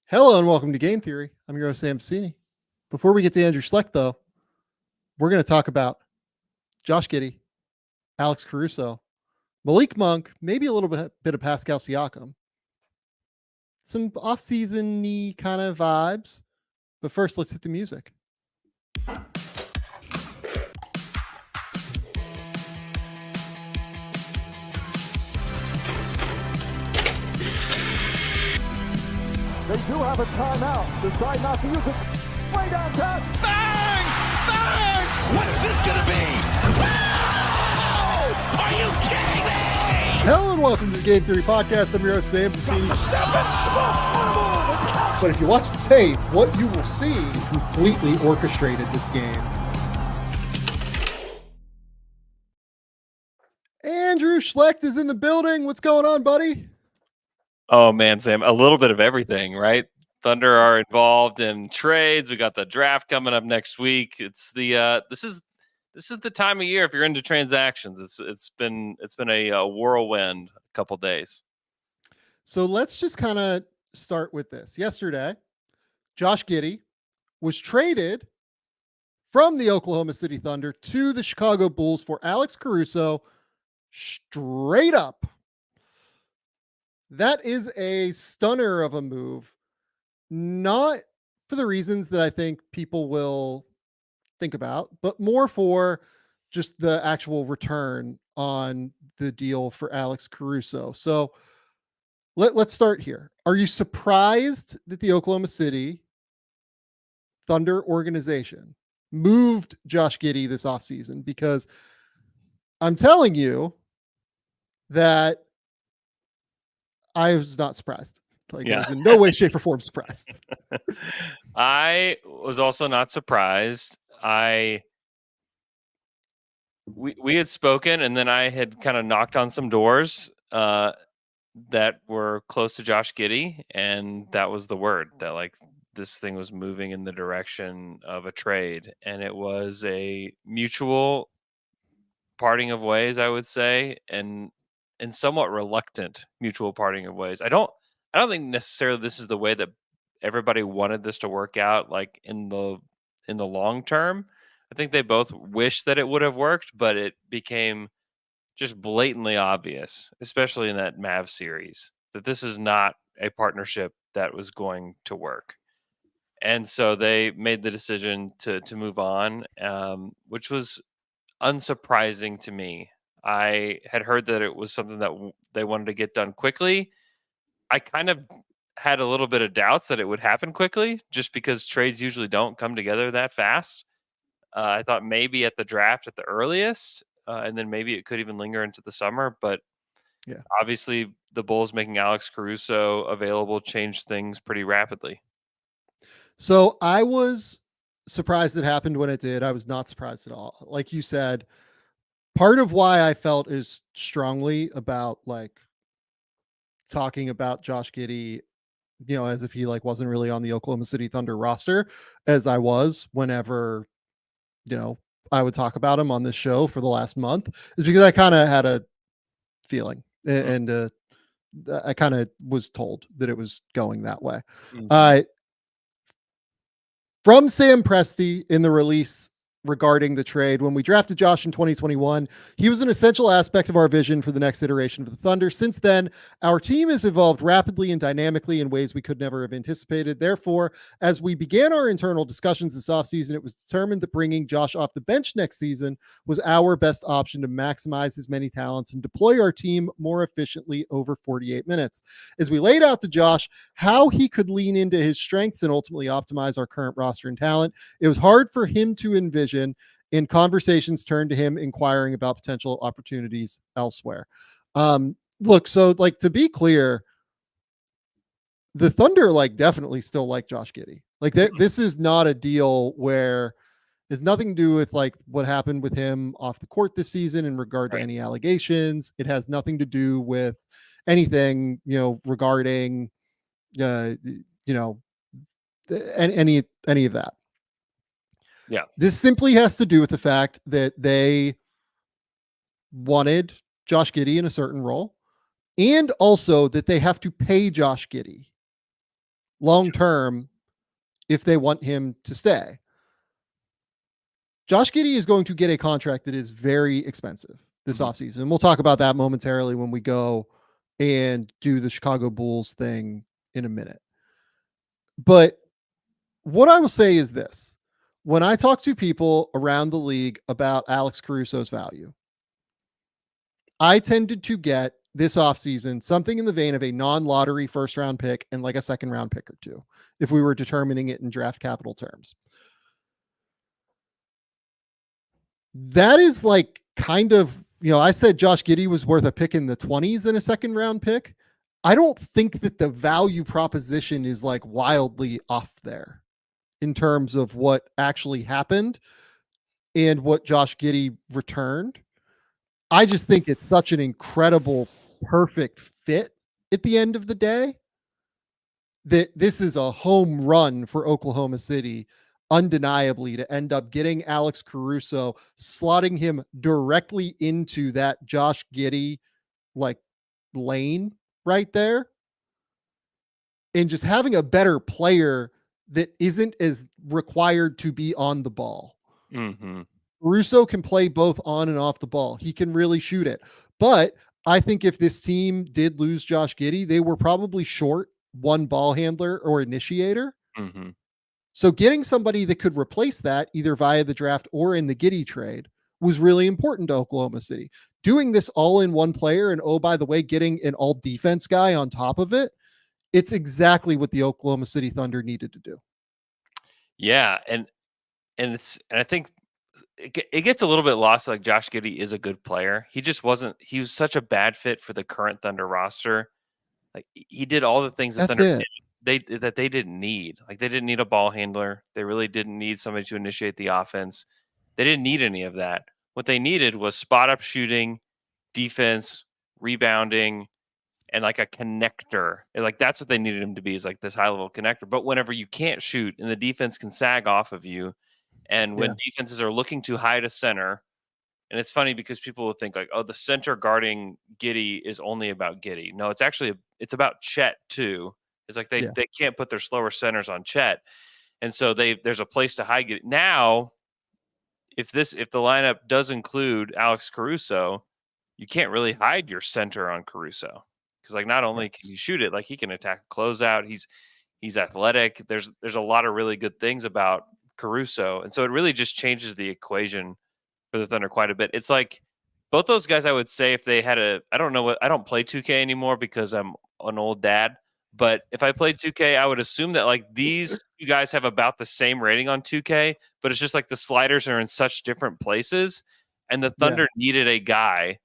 Hello and welcome to Game Theory. I'm your host, Sam Vecenie. Before we get to Andrew Schlecht, though, we're going to talk about Josh Giddey, Alex Caruso, Malik Monk, maybe a little bit of Pascal Siakam, some off-season-y kind of vibes. But first, let's hit the music. They do have a timeout. Decide not to use it. Way downtown. Bang! Bang! What is this going to be? Wow! Are you kidding me? Hello and welcome to the Game Theory Podcast. I'm your host, Sam Vecenie. But if you watch the tape, what you will see completely orchestrated this game. Andrew Schlecht is in the building. What's going on, buddy? Oh man, Sam, a little bit of everything, right? Thunder are involved in trades. We got the draft coming up next week. It's the this is the time of year if you're into transactions. It's been a whirlwind a couple days. So let's just kind of start with this. Yesterday, Josh Giddey was traded from the Oklahoma City Thunder to the Chicago Bulls for Alex Caruso, straight up. That is a stunner of a move, not for the reasons that I think people will think about, but more for just the actual return on the deal for Alex Caruso. So let's start here. Are you surprised that the Oklahoma City Thunder organization moved Josh Giddey this offseason? Because I'm telling you that I was not surprised. I was in no way, shape, or form surprised. I was also not surprised. We had spoken, and then I had kind of knocked on some doors that were close to Josh Giddey, and that was the word that like this thing was moving in the direction of a trade, and it was a mutual parting of ways, I would say, and somewhat reluctant mutual parting of ways. I don't think necessarily this is the way that everybody wanted this to work out, like in the long term. I think they both wish that it would have worked, but it became just blatantly obvious, especially in that Mavs series, that this is not a partnership that was going to work. And so they made the decision to move on, which was unsurprising to me. I had heard that it was something that they wanted to get done quickly. I kind of had a little bit of doubts that it would happen quickly just because trades usually don't come together that fast. I thought maybe at the draft at the earliest, and then maybe it could even linger into the summer. But yeah, obviously the Bulls making Alex Caruso available changed things pretty rapidly. So I was surprised it happened when it did. I was not surprised at all. Like you said, part of why I felt as strongly about like talking about Josh Giddey, you know, as if he like wasn't really on the Oklahoma City Thunder roster as I was whenever, you know, I would talk about him on this show for the last month, is because I kind of had a feeling and I kind of was told that it was going that way. From Sam Presti in the release regarding the trade, when we drafted Josh in 2021, he was an essential aspect of our vision for the next iteration of the Thunder. Since then, our team has evolved rapidly and dynamically in ways we could never have anticipated. Therefore, as we began our internal discussions this offseason, it was determined that bringing Josh off the bench next season was our best option to maximize his many talents and deploy our team more efficiently over 48 minutes. As we laid out to Josh how he could lean into his strengths and ultimately optimize our current roster and talent, it was hard for him to envision, and conversations turned to him inquiring about potential opportunities elsewhere. Look, so like, to be clear, the Thunder like definitely still like Josh Giddey. Like this is not a deal where it's nothing to do with like what happened with him off the court this season in regard to any allegations. It has nothing to do with anything, you know, regarding, you know, any of that. Yeah. This simply has to do with the fact that they wanted Josh Giddey in a certain role, and also that they have to pay Josh Giddey. long term if they want him to stay. Josh Giddey is going to get a contract that is very expensive this offseason. And we'll talk about that momentarily when we go and do the Chicago Bulls thing in a minute. But what I will say is this. When I talk to people around the league about Alex Caruso's value, I tended to get this offseason something in the vein of a non-lottery first-round pick and like a second-round pick or two, if we were determining it in draft capital terms. That is like kind of, I said Josh Giddey was worth a pick in the 20s and a second-round pick. I don't think that the value proposition is like wildly off there in terms of what actually happened and what Josh Giddey returned. I just think it's such an incredible, perfect fit at the end of the day that this is a home run for Oklahoma City, undeniably, to end up getting Alex Caruso, slotting him directly into that Josh Giddey like lane right there, and just having a better player that isn't as required to be on the ball. Mm-hmm. Caruso can play both on and off the ball. He can really shoot it. But I think if this team did lose Josh Giddey, they were probably short one ball handler or initiator. Mm-hmm. So getting somebody that could replace that either via the draft or in the Giddey trade was really important to Oklahoma City. Doing this all in one player and, oh, by the way, getting an all defense guy on top of it, it's exactly what the Oklahoma City Thunder needed to do. Yeah. And I think it gets a little bit lost. Like Josh Giddey is a good player. He was such a bad fit for the current Thunder roster. Like he did all the things that Thunder did that they didn't need. Like they didn't need a ball handler. They really didn't need somebody to initiate the offense. They didn't need any of that. What they needed was spot up shooting, defense, rebounding, and like a connector. And like that's what they needed him to be, is like this high level connector. But whenever you can't shoot and the defense can sag off of you, and when defenses are looking to hide a center, and it's funny because people will think like, oh, the center guarding Giddey is only about Giddey. No, it's about Chet too. It's like they can't put their slower centers on Chet. And so there's a place to hide Giddey. Now, if the lineup does include Alex Caruso, you can't really hide your center on Caruso. Because like not only can he shoot it, like he can attack a closeout. He's athletic. There's a lot of really good things about Caruso. And so it really just changes the equation for the Thunder quite a bit. It's like both those guys, I would say, if they had I don't play 2K anymore because I'm an old dad. But if I played 2K, I would assume that like these two guys have about the same rating on 2K, but it's just like the sliders are in such different places. And the Thunder needed a guy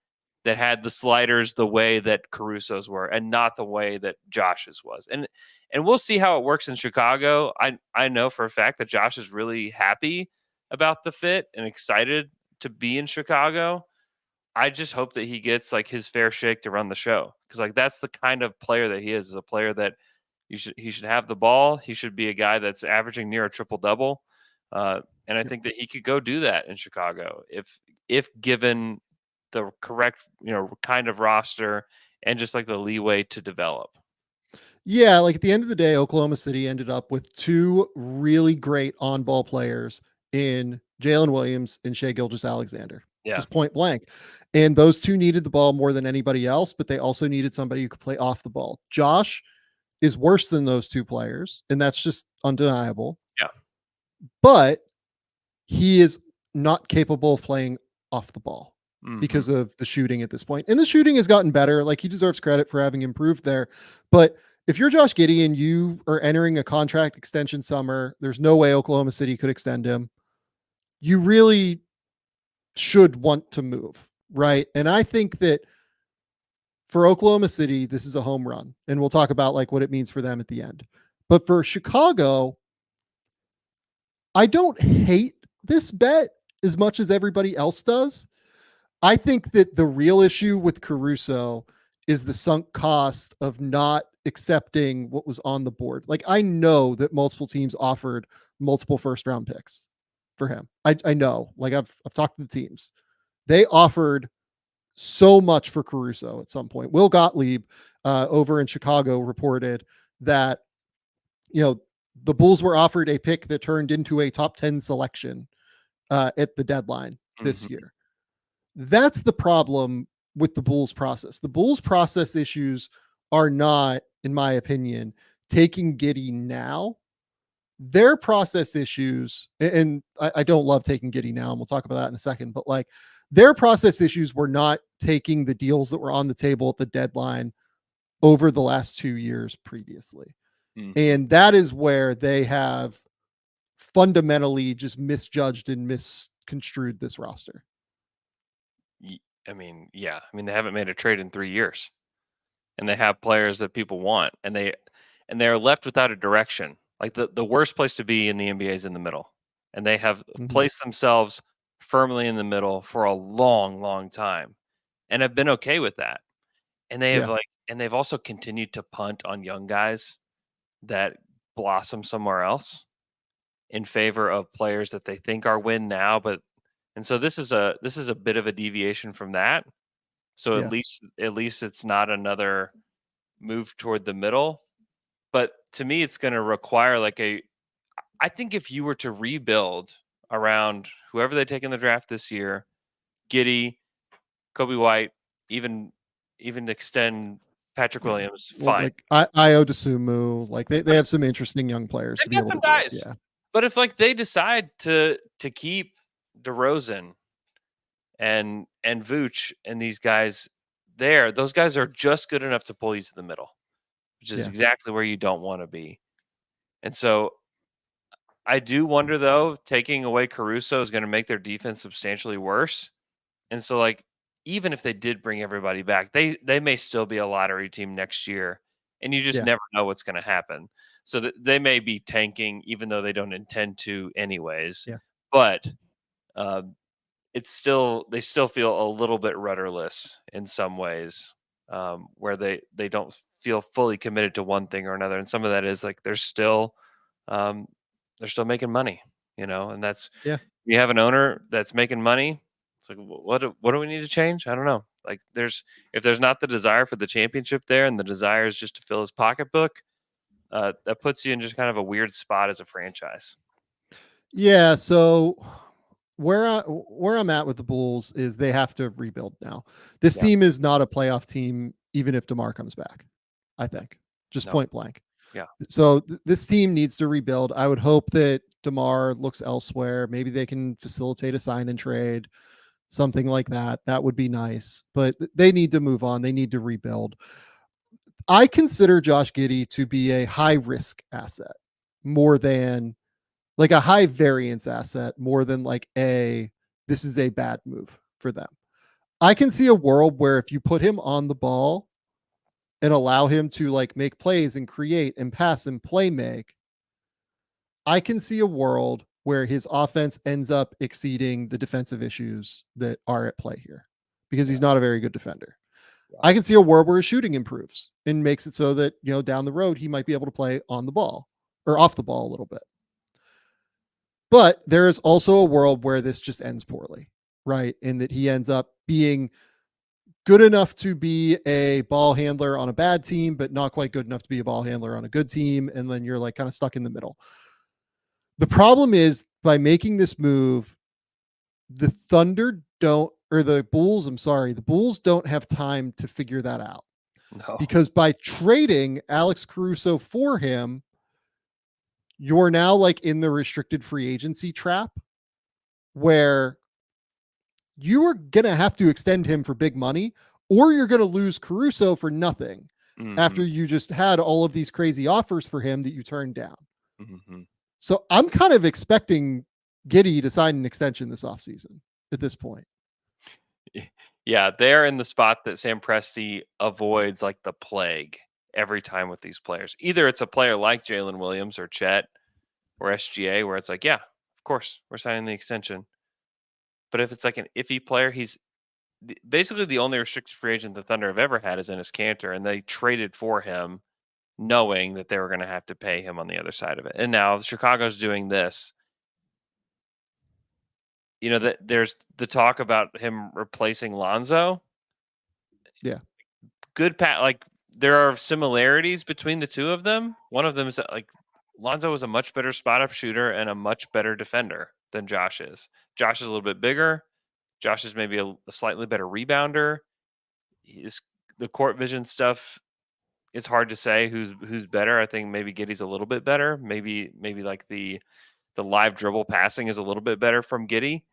that had the sliders the way that Caruso's were and not the way that Josh's was. And we'll see how it works in Chicago. I know for a fact that Josh is really happy about the fit and excited to be in Chicago. I just hope that he gets like his fair shake to run the show, because like that's the kind of player that he is a player that he should have the ball. He should be a guy that's averaging near a triple double, and I think that he could go do that in Chicago if given the correct kind of roster and just like the leeway to develop. Yeah, like at the end of the day, Oklahoma City ended up with two really great on-ball players in Jalen Williams and Shai Gilgeous-Alexander. Just point blank. And those two needed the ball more than anybody else, but they also needed somebody who could play off the ball. Josh is worse than those two players, and that's just undeniable. Yeah. But he is not capable of playing off the ball because of the shooting at this point. And the shooting has gotten better. Like he deserves credit for having improved there. But if you're Josh Giddey and you are entering a contract extension summer, there's no way Oklahoma City could extend him. You really should want to move, right? And I think that for Oklahoma City, this is a home run, and we'll talk about like what it means for them at the end. But for Chicago, I don't hate this bet as much as everybody else does. I think that the real issue with Caruso is the sunk cost of not accepting what was on the board. Like I know that multiple teams offered multiple first round picks for him. I know, like I've talked to the teams. They offered so much for Caruso at some point. Will Gottlieb over in Chicago reported that the Bulls were offered a pick that turned into a top 10 selection at the deadline this year. That's the problem with the Bulls process. The Bulls process issues are not, in my opinion, taking Giddey now. Their process issues, and I don't love taking Giddey now, and we'll talk about that in a second, but like their process issues were not taking the deals that were on the table at the deadline over the last 2 years previously. And that is where they have fundamentally just misjudged and misconstrued this roster. I mean, they haven't made a trade in 3 years, and they have players that people want, and they're left without a direction. Like the worst place to be in the NBA is in the middle, and they have placed themselves firmly in the middle for a long, long time, and have been okay with that. And they have and they've also continued to punt on young guys that blossom somewhere else in favor of players that they think are win now, and so this is a bit of a deviation from that. So at least it's not another move toward the middle. But to me, it's going to require I think if you were to rebuild around whoever they take in the draft this year, Giddey, Kobe White, even extend Patrick Williams, fine. Like Io DeSumo, like they have some interesting young players to be able to guys. Yeah. But if they decide to keep DeRozan and Vooch and these guys there, those guys are just good enough to pull you to the middle, which is exactly where you don't want to be. And so I do wonder, though, taking away Caruso is going to make their defense substantially worse. And so, even if they did bring everybody back, they may still be a lottery team next year, and you just never know what's going to happen. So they may be tanking, even though they don't intend to anyways. Yeah. But they still feel a little bit rudderless in some ways, where they don't feel fully committed to one thing or another. And some of that is they're still making money, and that's, you have an owner that's making money. It's like, what do we need to change? I don't know. If there's not the desire for the championship there, and the desire is just to fill his pocketbook, that puts you in just kind of a weird spot as a franchise. Yeah. So where I'm at with the Bulls is they have to rebuild now. This team is not a playoff team, even if DeMar comes back, I think, just point blank. Yeah. So this team needs to rebuild. I would hope that DeMar looks elsewhere. Maybe they can facilitate a sign and trade, something like that. That would be nice, but they need to move on. They need to rebuild. I consider Josh Giddey to be a high risk asset more than a high variance asset, more than this is a bad move for them. I can see a world where if you put him on the ball and allow him to make plays and create and pass and play make, I can see a world where his offense ends up exceeding the defensive issues that are at play here, because he's not a very good defender. I can see a world where his shooting improves and makes it so that, down the road, he might be able to play on the ball or off the ball a little bit. But there is also a world where this just ends poorly, right? And that he ends up being good enough to be a ball handler on a bad team, but not quite good enough to be a ball handler on a good team. And then you're kind of stuck in the middle. The problem is, by making this move, the Bulls don't have time to figure that out. No. Because by trading Alex Caruso for him, you're now in the restricted free agency trap, where you are going to have to extend him for big money, or you're going to lose Caruso for nothing after you just had all of these crazy offers for him that you turned down. So I'm kind of expecting Giddey to sign an extension this offseason at this point. Yeah, they're in the spot that Sam Presti avoids like the plague every time with these players. Either it's a player like Jalen Williams or Chet or SGA, where it's yeah, of course, we're signing the extension. But if it's an iffy player, he's basically the only restricted free agent the Thunder have ever had is Enes Kanter, and they traded for him knowing that they were going to have to pay him on the other side of it. And now Chicago's doing this. That there's the talk about him replacing Lonzo. Yeah. Good there are similarities between the two of them. One of them is Lonzo is a much better spot up shooter and a much better defender than Josh is. Josh is a little bit bigger. Josh is maybe a slightly better rebounder. The court vision stuff, it's hard to say who's better. I think maybe Giddey's a little bit better. Maybe like the live dribble passing is a little bit better from Giddey.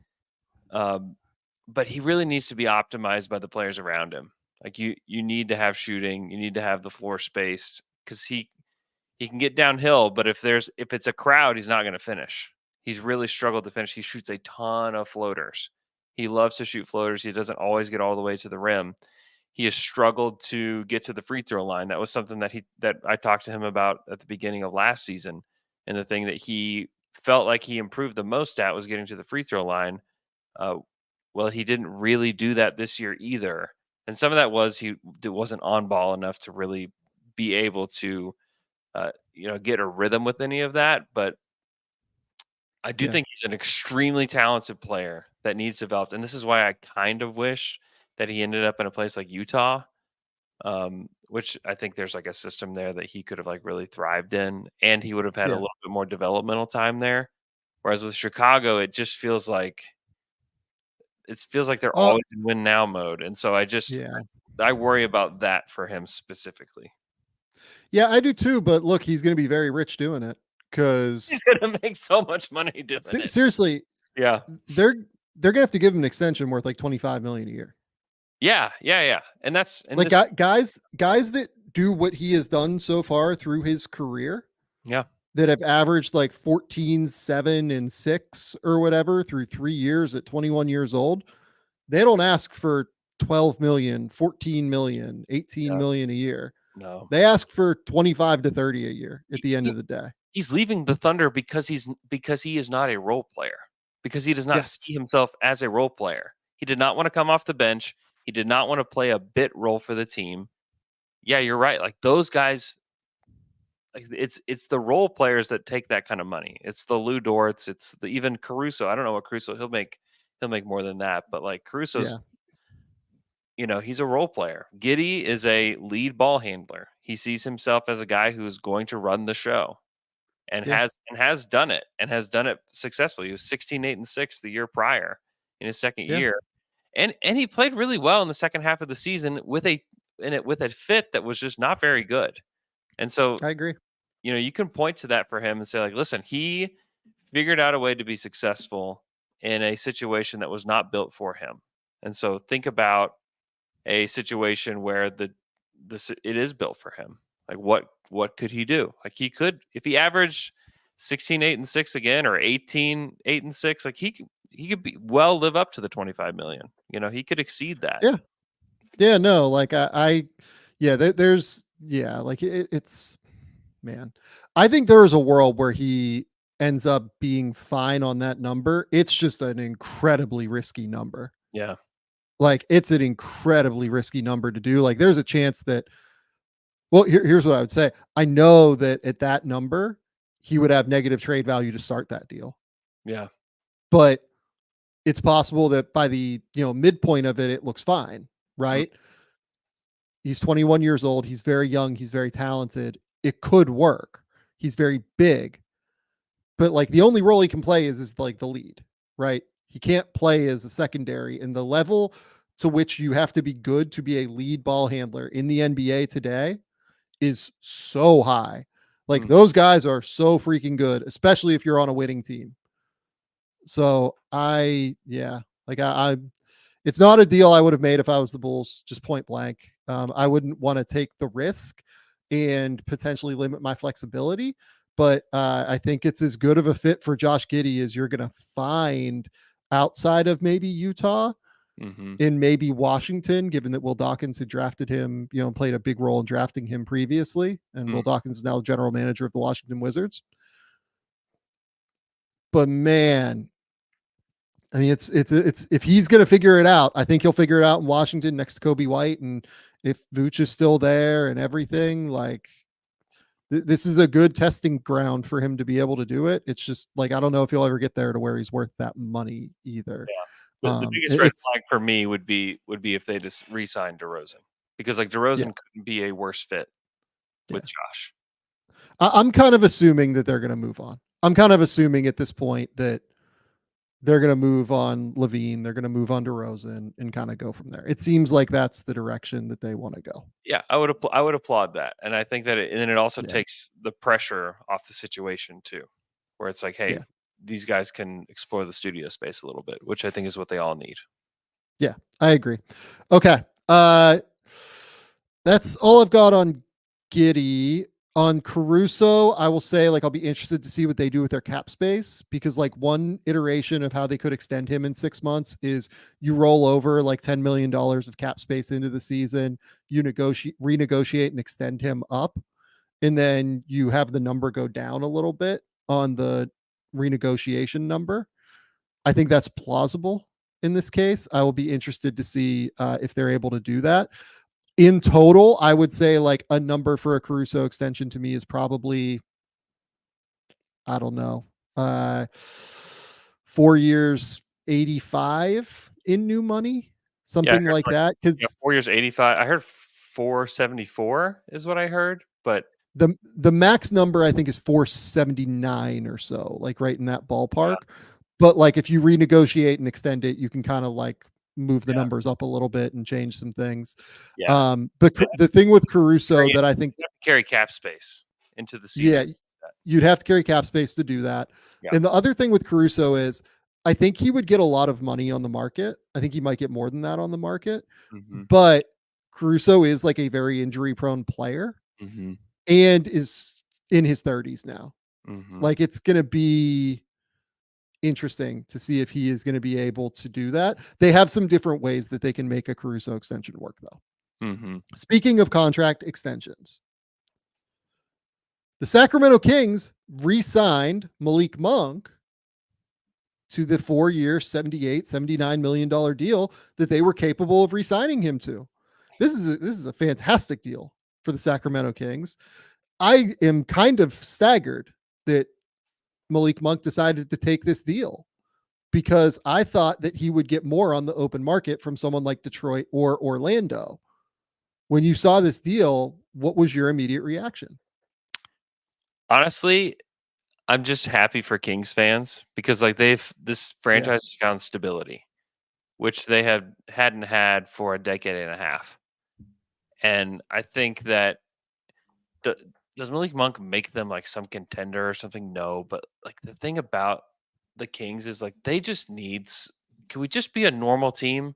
But he really needs to be optimized by the players around him. Like you need to have shooting, you need to have the floor spaced, because he can get downhill, but if it's a crowd, he's not going to finish. He's really struggled to finish. He shoots a ton of floaters. He loves to shoot floaters. He doesn't always get all the way to the rim. He has struggled to get to the free throw line. That was something that I talked to him about at the beginning of last season. And the thing that he felt like he improved the most at was getting to the free throw line. Well, he didn't really do that this year either. And some of that was he wasn't on ball enough to really be able to, get a rhythm with any of that. But I do think he's an extremely talented player that needs developed. And this is why I kind of wish that he ended up in a place like Utah, which I think there's like a system there that he could have like really thrived in, and he would have had a little bit more developmental time there. Whereas with Chicago, it just feels like they're always in win now mode. And so I worry about that for him specifically. Yeah, I do too. But look, he's going to be very rich doing it, because he's going to make so much money doing it. Seriously. Yeah. They're going to have to give him an extension worth like $25 million a year. Yeah. And that's like guys that do what he has done so far through his career. Yeah. That have averaged like 14, 7, and 6 or whatever through 3 years at 21 years old. They don't ask for 12 million, 14 million, 18 million a year. No, they ask for 25 to 30 a year at the end of the day. He's leaving the Thunder because he is not a role player, because he does not see himself as a role player. He did not want to come off the bench. He did not want to play a bit role for the team. Yeah, you're right. Like those guys, like it's the role players that take that kind of money. It's the Lou Dorts. It's the even Caruso. I don't know what Caruso he'll make more than that. But like Caruso's, he's a role player. Giddey is a lead ball handler. He sees himself as a guy who is going to run the show, and has done it, and has done it successfully. He was 16-8-6 the year prior in his second year, and he played really well in the second half of the season with a fit that was just not very good. And so I agree. You can point to that for him and say, like, listen, he figured out a way to be successful in a situation that was not built for him. And so think about a situation where it is built for him. Like what could he do? Like he could, if he averaged 16-8-6 again, or 18-8-6, like he could live up to the 25 million. He could exceed that. Yeah, no, like it's, man, I think there is a world where he ends up being fine on that number. It's just an incredibly risky number. Yeah. Like it's an incredibly risky number to do. Like there's a chance that, well, here's what I would say. I know that at that number, he would have negative trade value to start that deal. Yeah. But it's possible that by the, midpoint of it, it looks fine. Right. Mm-hmm. He's 21 years old. He's very young. He's very talented. It could work. He's very big, but like the only role he can play is like the lead, right? He can't play as a secondary, and the level to which you have to be good to be a lead ball handler in the NBA today is so high. Like those guys are so freaking good, especially if you're on a winning team. So it's not a deal I would have made if I was the Bulls, just point blank. I wouldn't want to take the risk and potentially limit my flexibility. But I think it's as good of a fit for Josh Giddey as you're going to find outside of maybe Utah, in maybe Washington, given that Will Dawkins had drafted him, and played a big role in drafting him previously. And Will Dawkins is now the general manager of the Washington Wizards. But man, I mean, it's if he's going to figure it out, I think he'll figure it out in Washington next to Kobe White. And if Vooch is still there and everything, like this is a good testing ground for him to be able to do it. It's just like, I don't know if he'll ever get there to where he's worth that money either. Yeah. The biggest red flag for me would be if they just re-signed DeRozan, because like DeRozan couldn't be a worse fit with Josh. I'm kind of assuming that they're going to move on. I'm kind of assuming at this point that they're going to move on Levine. They're going to move on DeRozan and kind of go from there. It seems like that's the direction that they want to go. Yeah, I would applaud that, and I think that it also Yeah. takes the pressure off the situation too, where it's like, hey, Yeah. these guys can explore the studio space a little bit, which I think is what they all need. Yeah, I agree. Okay. That's all I've got on Giddey. On Caruso, I will say, like, I'll be interested to see what they do with their cap space, because like one iteration of how they could extend him in 6 months is you roll over like $10 million of cap space into the season, you renegotiate and extend him up, and then you have the number go down a little bit on the renegotiation number. I think that's plausible in this case. I will be interested to see if they're able to do that. In total, I would say like a number for a Caruso extension to me is probably, I don't know, 4 years, 85 in new money, something like that. Because 4 years, 85. I heard 474 is what I heard, but the max number I think is 479 or so, like right in that ballpark. But like if you renegotiate and extend it, you can kind of like move the numbers up a little bit and change some things. But the thing with Caruso that I think you have to carry cap space into the season. Yeah, you'd have to carry cap space to do that. Yeah. And the other thing with Caruso is I think he would get a lot of money on the market. I think he might get more than that on the market. But Caruso is like a very injury prone player and is in his 30s now. Like it's going to be interesting to see if he is going to be able to do that. They have some different ways that they can make a Caruso extension work though. Speaking of contract extensions, the Sacramento Kings re-signed Malik Monk to the 4-year, $79 million deal that they were capable of re-signing him to. This is a fantastic deal for the Sacramento Kings. I am kind of staggered that Malik Monk decided to take this deal, because I thought that he would get more on the open market from someone like Detroit or Orlando. When you saw this deal, what was your immediate reaction? Honestly, I'm just happy for Kings fans, because like this franchise has found stability, which they hadn't had for a decade and a half. And I think that does Malik Monk make them like some contender or something? No, but like the thing about the Kings is like they just can we just be a normal team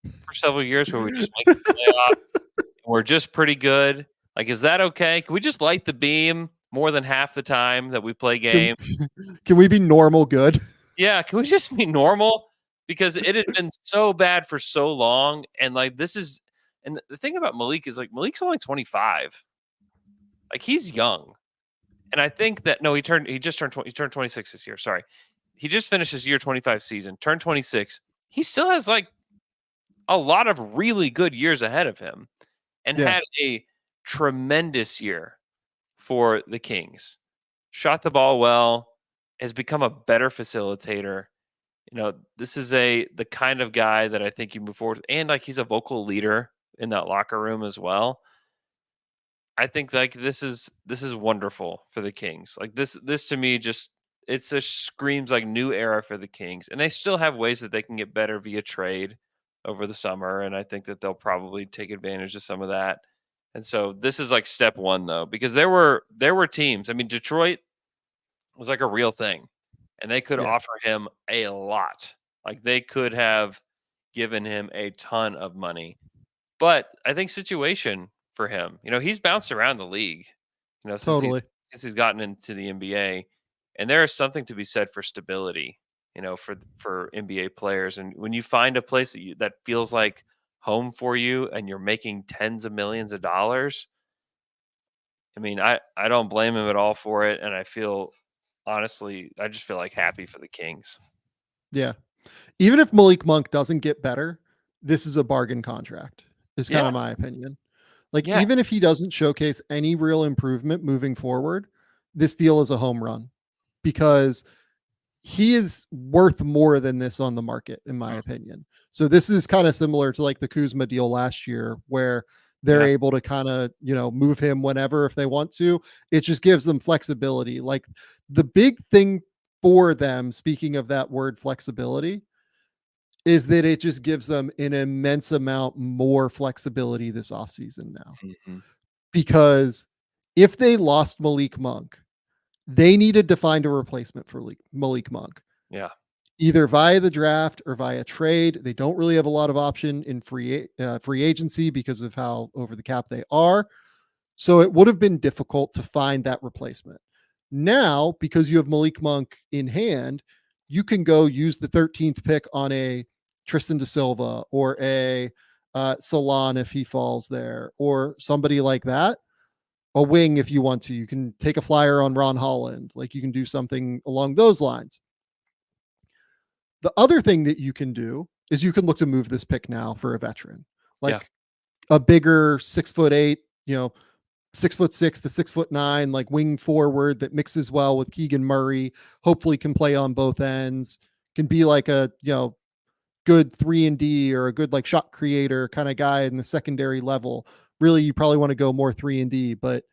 for several years where we just make the playoffs and we're just pretty good? Like, is that okay? Can we just light the beam more than half the time that we play games? Can we be normal good? Yeah, can we just be normal? Because it had been so bad for so long, and like and the thing about Malik is like Malik's only 25. Like he's young. And I think that he turned 26 this year. Sorry. He just finished his year 25 season, turned 26. He still has like a lot of really good years ahead of him, and had a tremendous year for the Kings. Shot the ball well, has become a better facilitator. You know, this is the kind of guy that I think you move forward with. And like he's a vocal leader in that locker room as well. I think like this is wonderful for the Kings. Like this to me it just screams like new era for the Kings, and they still have ways that they can get better via trade over the summer, and I think that they'll probably take advantage of some of that. And so this is like step one though, because there were teams. I mean, Detroit was like a real thing, and they could offer him a lot. Like they could have given him a ton of money, but I think situation for him, you know, he's bounced around the league, you know, since he's gotten into the NBA, and there is something to be said for stability, you know, for NBA players. And when you find a place that feels like home for you, and you're making tens of millions of dollars, I mean, I don't blame him at all for it, and I just feel like happy for the Kings. Yeah, even if Malik Monk doesn't get better, this is a bargain contract. Is kind of my opinion. Like, even if he doesn't showcase any real improvement moving forward, this deal is a home run, because he is worth more than this on the market, in my opinion. So this is kind of similar to like the Kuzma deal last year, where They're Yeah. able to kind of, move him whenever if they want to. It just gives them flexibility. Like the big thing for them, speaking of that word flexibility, is that it just gives them an immense amount more flexibility this offseason now. Mhm. Because if they lost Malik Monk, they needed to find a replacement for Malik Monk, Yeah. either via the draft or via trade. They don't really have a lot of option in free agency because of how over the cap they are. So it would have been difficult to find that replacement. Now, because you have Malik Monk in hand, you can go use the 13th pick on a Tristan Da Silva or a Solon if he falls there, or somebody like that. A wing if you want to. You can take a flyer on Ron Holland. Like you can do something along those lines. The other thing that you can do is you can look to move this pick now for a veteran, like a bigger 6'8", 6'6" to 6'9", like wing forward that mixes well with Keegan Murray, hopefully can play on both ends, can be like a, good 3-and-D or a good like shot creator kind of guy in the secondary level. Really, you probably want to go more 3-and-D, but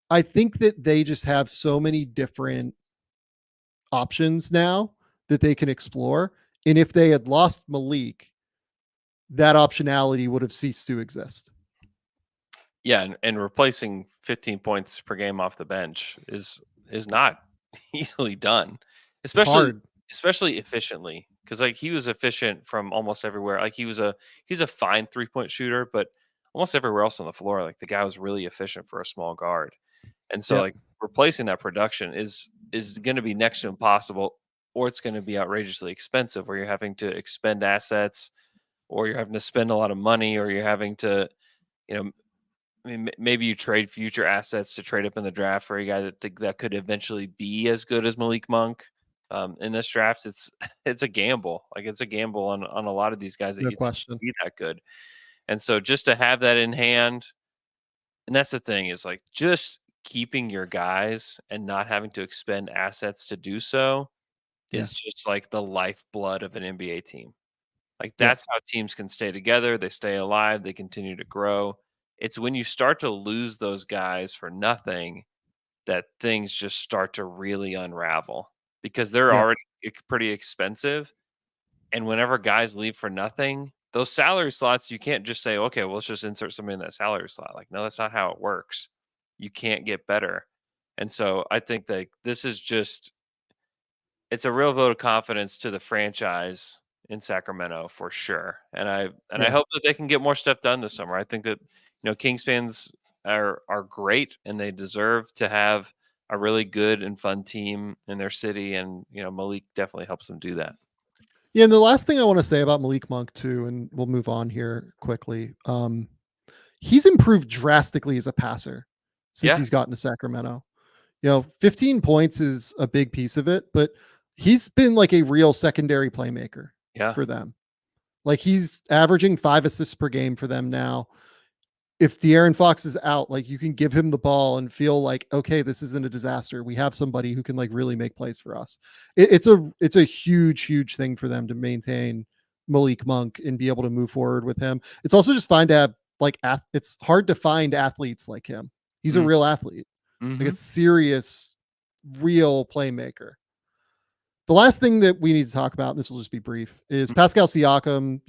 I think that they just have so many different options now that they can explore. And if they had lost Malik, that optionality would have ceased to exist. Yeah, and replacing 15 points per game off the bench is not easily done, especially Hard. especially efficiently, because like he was efficient from almost everywhere. Like he's a fine 3-point shooter, but almost everywhere else on the floor, like the guy was really efficient for a small guard. And so Yep. like replacing that production is going to be next to impossible, or it's going to be outrageously expensive, where you're having to expend assets, or you're having to spend a lot of money, or you're having to, you know, I mean, maybe you trade future assets to trade up in the draft for a guy that could eventually be as good as Malik Monk. In this draft, it's it's a gamble. Like it's a gamble on a lot of these guys that No you think question. be that good. And so just to have that in hand, and that's the thing is like just keeping your guys and not having to expend assets to do so Yeah. is just like the lifeblood of an NBA team. Like Yep. that's how teams can stay together, they stay alive, they continue to grow. It's when you start to lose those guys for nothing that things just start to really unravel because they're Yep. already pretty expensive. And whenever guys leave for nothing, those salary slots, you can't just say, okay, well, let's just insert somebody in that salary slot. Like, no, that's not how it works. You can't get better. And so I think that this is just, it's a real vote of confidence to the franchise in Sacramento for sure. And I Yeah. hope that they can get more stuff done this summer. I think that Kings fans are great and they deserve to have a really good and fun team in their city, and Malik definitely helps them do that. Yeah. And the last thing I want to say about Malik Monk too, and we'll move on here quickly. He's improved drastically as a passer since Yeah, he's gotten to Sacramento. 15 points is a big piece of it, but he's been like a real secondary playmaker yeah. for them. Like he's averaging 5 assists per game for them now. If De'Aaron Fox is out, like you can give him the ball and feel like, okay, this isn't a disaster. We have somebody who can like really make plays for us. It's a huge thing for them to maintain Malik Monk and be able to move forward with him. It's also just fine to have like it's hard to find athletes like him. He's a real athlete, like a serious, real playmaker. The last thing that we need to talk about, and this will just be brief, is Pascal Siakam,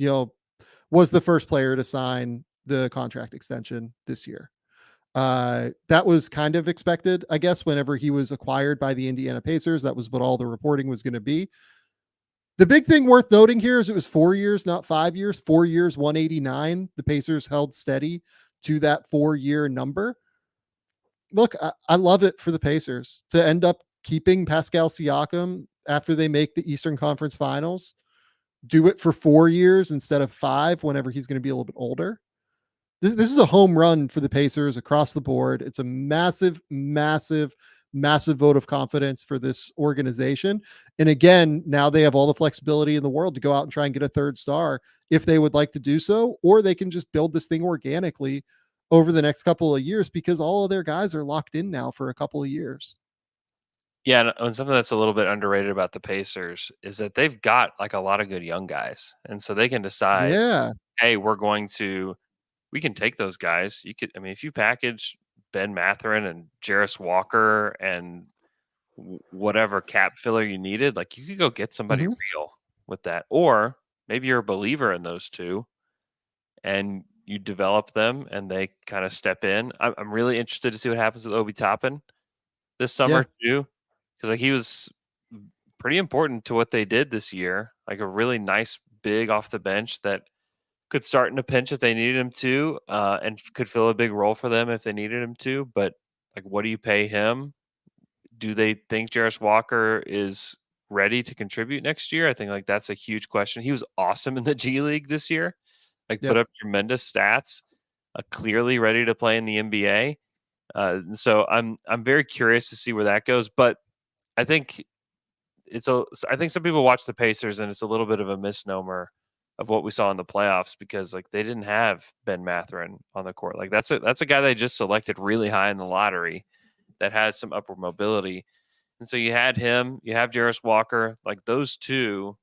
was the first player to sign the contract extension this year. That was kind of expected, I guess, whenever he was acquired by the Indiana Pacers. That was what all the reporting was going to be. The big thing worth noting here is it was 4 years, not 5 years. 4 years, 189. The Pacers held steady to that 4-year number. Look, I love it for the Pacers to end up keeping Pascal Siakam after they make the Eastern Conference Finals. Do it for 4 years instead of 5 whenever he's going to be a little bit older. This is a home run for the Pacers across the board. It's a massive vote of confidence for this organization. And again, now they have all the flexibility in the world to go out and try and get a third star if they would like to do so, or they can just build this thing organically over the next couple of years because all of their guys are locked in now for a couple of years. Yeah, and something that's a little bit underrated about the Pacers is that they've got like a lot of good young guys, and so they can decide, Yeah. hey, we're going to we can take those guys. You could, I mean, if you package Ben Mathurin and Jarris Walker and whatever cap filler you needed, like you could go get somebody Mhm. real with that. Or maybe you're a believer in those two and you develop them and they kind of step in. I'm really interested to see what happens with Obi Toppin this summer Yeah. too, because like he was pretty important to what they did this year. Like a really nice big off the bench that could start in a pinch if they needed him to, and could fill a big role for them if they needed him to. But like, what do you pay him? Do they think Jarris Walker is ready to contribute next year? I think like that's a huge question. He was awesome in the G League this year, like put Yep. up tremendous stats, clearly ready to play in the NBA. And so I'm very curious to see where that goes. But I think I think some people watch the Pacers and it's a little bit of a misnomer of what we saw in the playoffs because like they didn't have Ben Mathurin on the court. Like that's a guy they just selected really high in the lottery that has some upward mobility. And so you had him, you have Jarris Walker, like those two,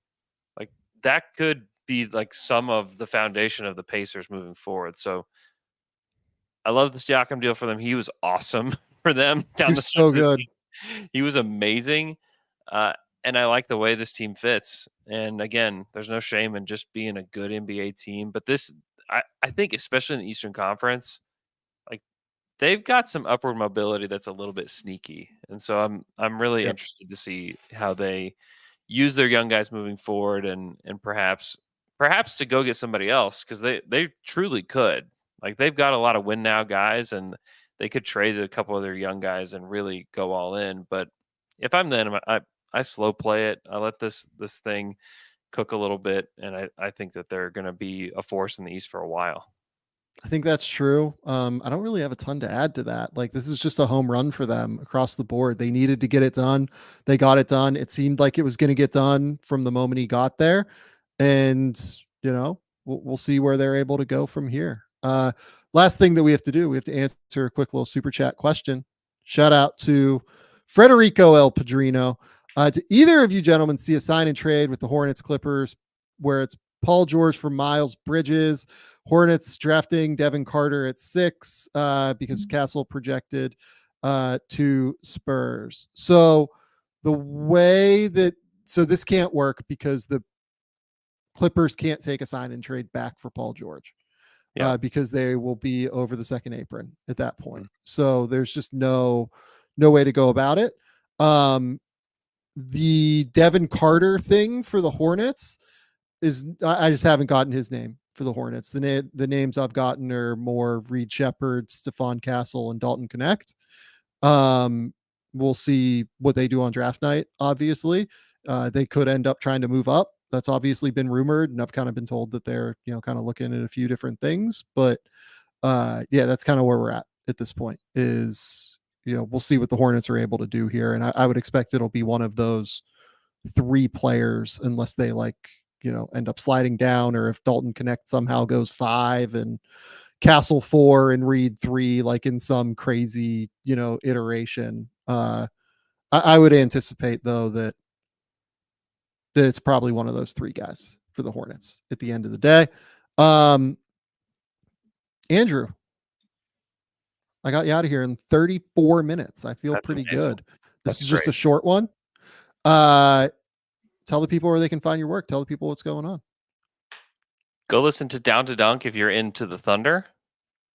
like that could be like some of the foundation of the Pacers moving forward. So I love the Siakam deal for them. He was awesome for them down You're the stretch so of the good. season. He was amazing. And I like the way this team fits. And again, there's no shame in just being a good NBA team. But this, I think, especially in the Eastern Conference, like they've got some upward mobility that's a little bit sneaky. And so I'm really Yep. interested to see how they use their young guys moving forward and perhaps to go get somebody else because they truly could. Like they've got a lot of win now guys and they could trade a couple of their young guys and really go all in. But if I'm them, I slow play it. I let this thing cook a little bit, and I think that they're going to be a force in the East for a while. I think that's true. I don't really have a ton to add to that. Like this is just a home run for them across the board. They needed to get it done. They got it done. It seemed like it was going to get done from the moment he got there, and we'll see where they're able to go from here. Last thing that we have to do, we have to answer a quick little super chat question. Shout out to Frederico El Padrino. Do either of you gentlemen see a sign and trade with the Hornets Clippers where it's Paul George for Miles Bridges? Hornets drafting Devin Carter at 6 because Castle projected to Spurs. So this can't work because the Clippers can't take a sign and trade back for Paul George because they will be over the second apron at that point. So there's just no way to go about it. The Devin Carter thing for the Hornets is I just haven't gotten his name for the Hornets. The names I've gotten are more Reed Shepherd, Stephon Castle, and Dalton Connect. We'll see what they do on draft night. Obviously, they could end up trying to move up. That's obviously been rumored, and I've kind of been told that they're kind of looking at a few different things. But that's kind of where we're at this point. Is we'll see what the Hornets are able to do here, and I would expect it'll be one of those 3 players, unless they end up sliding down, or if Dalton Connect somehow goes 5 and Castle 4 and Reed 3, like in some crazy, iteration. I would anticipate though that it's probably one of those 3 guys for the Hornets at the end of the day. Andrew, I got you out of here in 34 minutes. I feel That's pretty amazing. good. That's This is just great. a short one. Tell the people where they can find your work. Tell the people what's going on. Go listen to Down to Dunk if you're into the Thunder.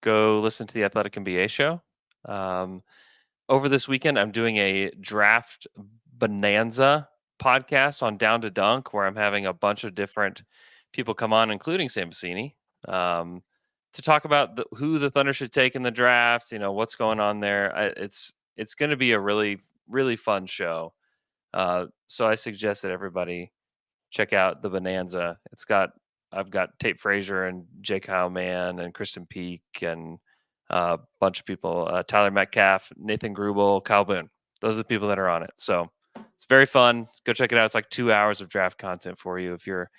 Go listen to the Athletic NBA show. Over this weekend, I'm doing a draft bonanza podcast on Down to Dunk, where I'm having a bunch of different people come on, including Sam Vecenie, to talk about who the Thunder should take in the draft. What's going on there. It's going to be a really, really fun show. So I suggest that everybody check out the bonanza. I've got Tate Frazier and Jake Heilman and Kristen Peak and a bunch of people, Tyler Metcalf, Nathan Grubel, Kyle Boone. Those are the people that are on it. So it's very fun. Go check it out. It's like 2 hours of draft content for you if you're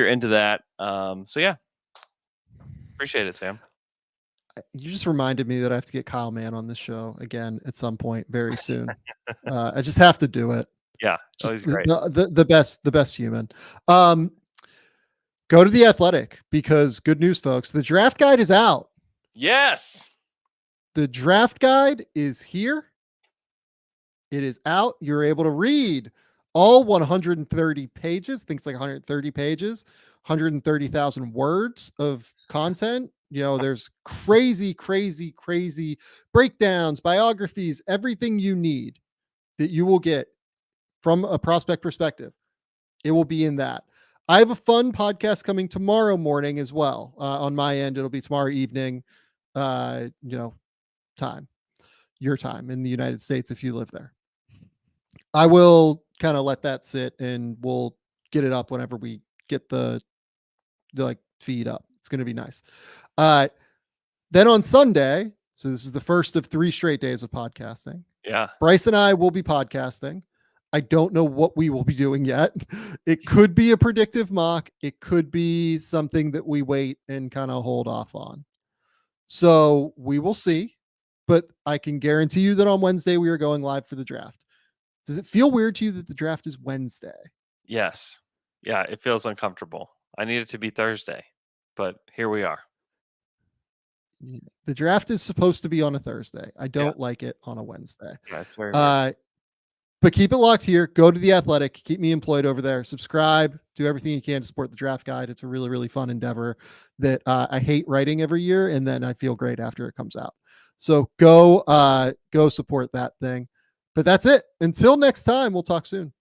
into that. So yeah, appreciate it, Sam. You just reminded me that I have to get Kyle Mann on this show again at some point very soon. I just have to do it. Yeah, Just he's great. the best human. Go to The Athletic, because good news, folks, the draft guide is out. Yes. The draft guide is here. It is out. You're able to read all 130 pages, things like 130 pages, 130,000 words of content. There's crazy breakdowns, biographies, everything you need that you will get from a prospect perspective. It will be in that. I have a fun podcast coming tomorrow morning as well. On my end, it'll be tomorrow evening, time, your time in the United States if you live there. I will kind of let that sit, and we'll get it up whenever we get the feed up. It's going to be nice. Then on Sunday, so this is the first of 3 straight days of podcasting. Yeah. Bryce and I will be podcasting. I don't know what we will be doing yet. It could be a predictive mock. It could be something that we wait and kind of hold off on. So we will see, but I can guarantee you that on Wednesday we are going live for the draft. Does it feel weird to you that the draft is Wednesday? Yes. Yeah, it feels uncomfortable. I need it to be Thursday, but here we are. The draft is supposed to be on a Thursday. I don't like it on a Wednesday. That's very weird. But keep it locked here. Go to The Athletic. Keep me employed over there. Subscribe. Do everything you can to support the draft guide. It's a really, really fun endeavor that I hate writing every year, and then I feel great after it comes out. So go support that thing. But that's it. Until next time, we'll talk soon.